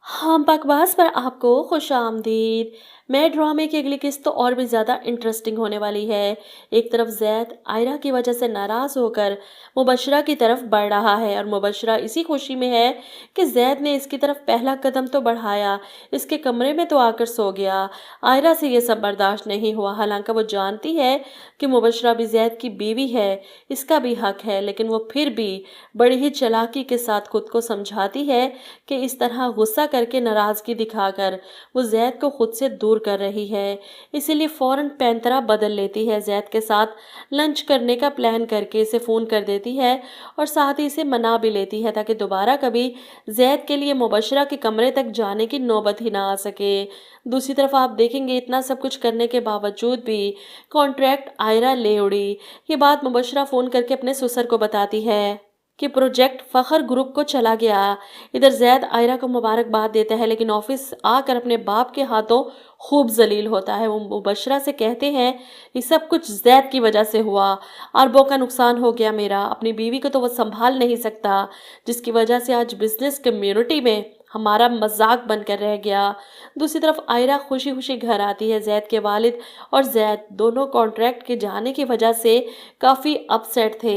हाँ, बकवास पर आपको खुशामदीद। मैं ड्रामे की अगली किस्त तो और भी ज़्यादा इंटरेस्टिंग होने वाली है। एक तरफ ज़ैद आयरा की वजह से नाराज़ होकर मुबशरा की तरफ बढ़ रहा है और मुबशरा इसी खुशी में है कि ज़ैद ने इसकी तरफ पहला कदम तो बढ़ाया, इसके कमरे में तो आकर सो गया। आयरा से ये सब बर्दाश्त नहीं हुआ, हालांकि वो जानती है कि मुबशरा भी ज़ैद की बीवी है, इसका भी हक है, लेकिन वो फिर भी बड़ी ही चालाकी के साथ खुद को समझाती है कि इस तरह गुस्सा करके नाराज़गी दिखाकर वो ज़ैद को खुद से दूर कर रही है। इसीलिए फ़ौरन पैंतरा बदल लेती है, ज़ैद के साथ लंच करने का प्लान करके इसे फ़ोन कर देती है और साथ ही इसे मना भी लेती है ताकि दोबारा कभी ज़ैद के लिए मुबशरा के कमरे तक जाने की नौबत ही ना आ सके। दूसरी तरफ आप देखेंगे इतना सब कुछ करने के बावजूद भी कॉन्ट्रैक्ट आयरा ले उड़ी। ये बात मुबशरा फ़ोन करके अपने ससुर को बताती है कि प्रोजेक्ट फ़खर ग्रुप को चला गया। इधर ज़ैद आयरा को मुबारकबाद देता है, लेकिन ऑफिस आकर अपने बाप के हाथों खूब जलील होता है। वो मुबशरा से कहते हैं ये सब कुछ ज़ैद की वजह से हुआ, अरबों का नुकसान हो गया मेरा, अपनी बीवी को तो वो संभाल नहीं सकता, जिसकी वजह से आज बिजनेस कम्युनिटी में हमारा मजाक बनकर रह गया। दूसरी तरफ आयरा खुशी खुशी घर आती है। ज़ैद के वालिद और ज़ैद दोनों कॉन्ट्रैक्ट के जाने की वजह से काफ़ी अपसेट थे।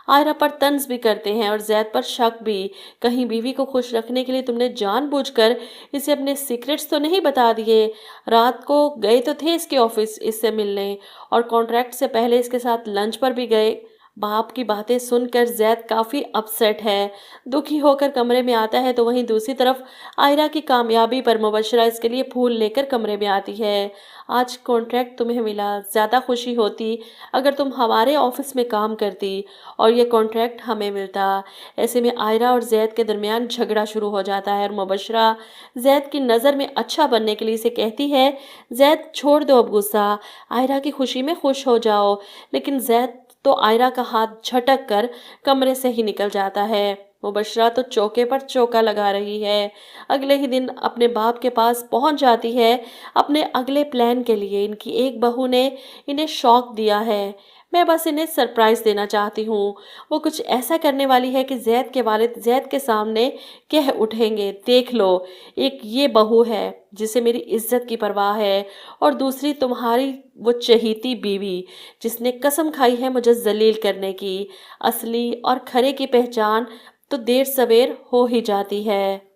आयरा पर तंज भी करते हैं और ज़ैद पर शक भी। कहीं बीवी को खुश रखने के लिए तुमने जानबूझकर इसे अपने सीक्रेट्स तो नहीं बता दिए? रात को गए तो थे इसके ऑफिस इससे मिलने और कॉन्ट्रैक्ट से पहले इसके साथ लंच पर भी गए। बाप की बातें सुनकर ज़ैद काफ़ी अपसेट है, दुखी होकर कमरे में आता है, तो वहीं दूसरी तरफ आयरा की कामयाबी पर मुबशरा इसके लिए फूल लेकर कमरे में आती है। आज कॉन्ट्रैक्ट तुम्हें मिला, ज़्यादा खुशी होती अगर तुम हमारे ऑफिस में काम करती और ये कॉन्ट्रैक्ट हमें मिलता। ऐसे में आयरा और ज़ैद के दरमियान झगड़ा शुरू हो जाता है और मुबशरा ज़ैद की नज़र में अच्छा बनने के लिए इसे कहती है ज़ैद छोड़ दो अब गुस्सा, आयरा की खुशी में खुश हो जाओ। लेकिन ज़ैद तो आयरा का हाथ झटक कर कमरे से ही निकल जाता है। मुबशरा तो चौके पर चौका लगा रही है। अगले ही दिन अपने बाप के पास पहुंच जाती है अपने अगले प्लान के लिए। इनकी एक बहू ने इन्हें शौक दिया है, मैं बस इन्हें सरप्राइज़ देना चाहती हूँ। वो कुछ ऐसा करने वाली है कि ज़ैद के वालिद ज़ैद के सामने कह उठेंगे, देख लो, एक ये बहू है जिसे मेरी इज्जत की परवाह है और दूसरी तुम्हारी वो चहेती बीवी जिसने कसम खाई है मुझे जलील करने की। असली और खरे की पहचान तो देर सवेर हो ही जाती है।